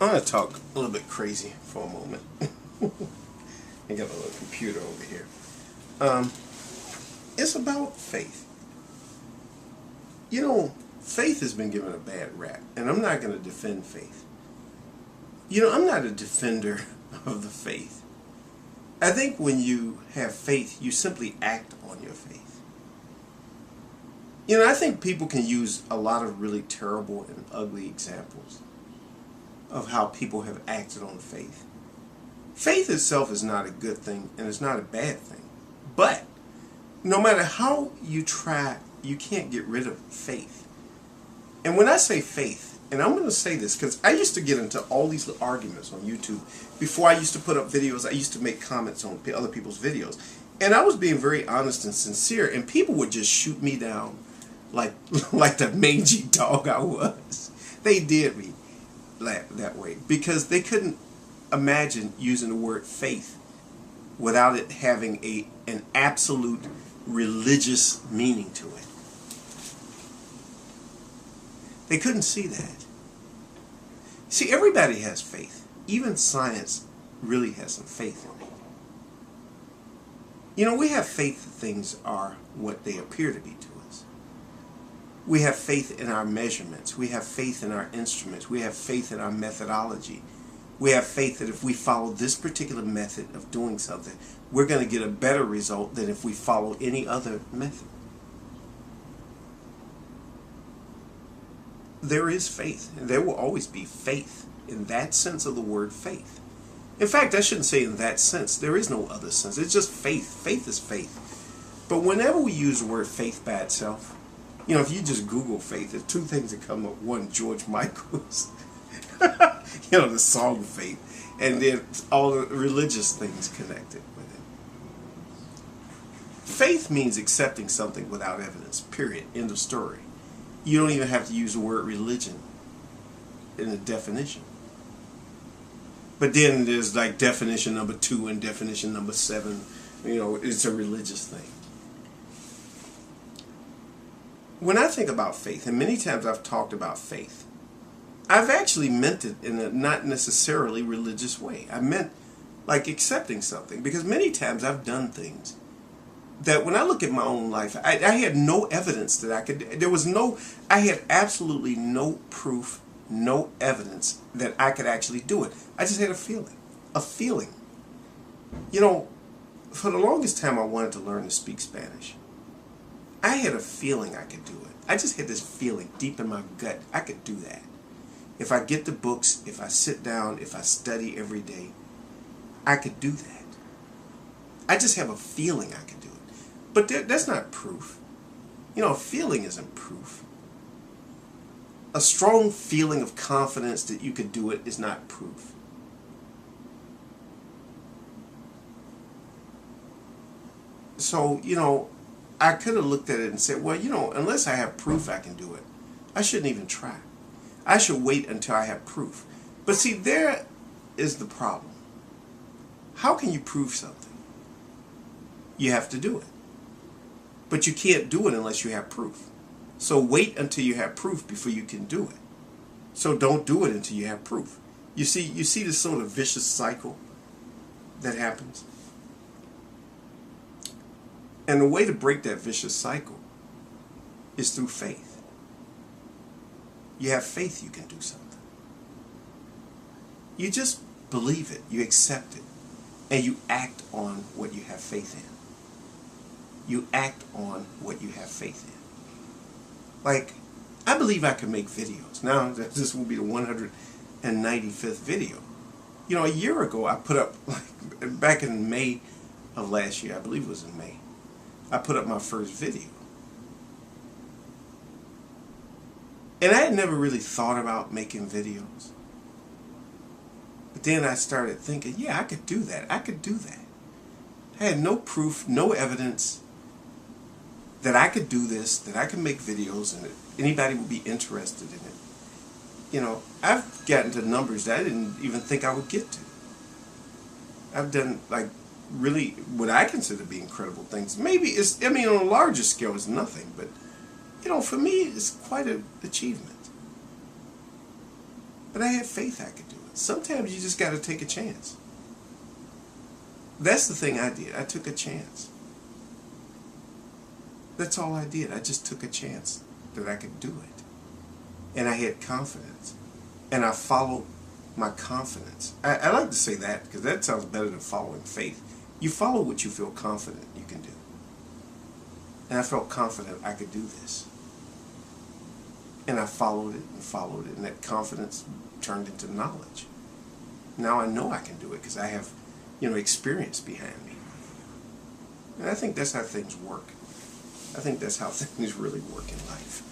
I'm going to talk a little bit crazy for a moment. I got a little computer over here. It's about faith. You know, faith has been given a bad rap, and I'm not going to defend faith. You know, I'm not a defender of the faith. I think when you have faith, you simply act on your faith. You know, I think people can use a lot of really terrible and ugly examples of how people have acted on faith. Faith itself is not a good thing, and it's not a bad thing. But no matter how you try, you can't get rid of faith. And when I say faith, and I'm going to say this because I used to get into all these little arguments on YouTube. Before I used to put up videos, I used to make comments on other people's videos. And I was being very honest and sincere, and people would just shoot me down like the mangy dog I was. They did me that way because they couldn't imagine using the word faith without it having an absolute religious meaning to it. They couldn't see that. See, everybody has faith. Even science really has some faith in it. You know, we have faith that things are what they appear to be to us. We have faith in our measurements. We have faith in our instruments. We have faith in our methodology. We have faith that if we follow this particular method of doing something, we're going to get a better result than if we follow any other method. There is faith, and there will always be faith in that sense of the word faith. In fact, I shouldn't say in that sense. There is no other sense. It's just faith. Faith is faith. But whenever we use the word faith by itself, you know, if you just Google faith, there's two things that come up. One, George Michael's, you know, the song Faith, and then all the religious things connected with it. Faith means accepting something without evidence, period, end of story. You don't even have to use the word religion in the definition. But then there's like definition number 2 and definition number 7. You know, it's a religious thing. When I think about faith, and many times I've talked about faith, I've actually meant it in a not necessarily religious way. I meant like accepting something, because many times I've done things that when I look at my own life, I had no evidence that I could, I had absolutely no proof, no evidence that I could actually do it. I just had a feeling. You know, for the longest time I wanted to learn to speak Spanish. I had a feeling I could do it. I just had this feeling deep in my gut, I could do that. If I get the books, if I sit down, if I study every day, I could do that. I just have a feeling I could do it. But that's not proof. You know, a feeling isn't proof. A strong feeling of confidence that you could do it is not proof. So, you know, I could have looked at it and said, well, you know, unless I have proof I can do it, I shouldn't even try. I should wait until I have proof. But see, there is the problem. How can you prove something? You have to do it. But you can't do it unless you have proof. So wait until you have proof before you can do it. So don't do it until you have proof. You see this sort of vicious cycle that happens? And the way to break that vicious cycle is through faith. You have faith you can do something. You just believe it, you accept it, and you act on what you have faith in. You act on what you have faith in. Like, I believe I can make videos. Now, this will be the 195th video. You know, a year ago, I put up, like, back in May of last year, I believe it was in May, I put up my first video. And I had never really thought about making videos. But then I started thinking, yeah, I could do that. I could do that. I had no proof, no evidence that I could do this, that I could make videos and that anybody would be interested in it. You know, I've gotten to numbers that I didn't even think I would get to. I've done, like, really what I consider to be incredible things. Maybe it's, I mean, on a larger scale it's nothing, but, you know, for me it's quite an achievement. But I had faith I could do it. sometimes you just got to take a chance. That's the thing I did. I took a chance. That's all I did. I just took a chance that I could do it. And I had confidence. And I followed my confidence. I like to say that because that sounds better than following faith. You follow what you feel confident you can do. And I felt confident I could do this. And I followed it, and that confidence turned into knowledge. Now I know I can do it because I have, experience behind me. And I think that's how things work. I think that's how things really work in life.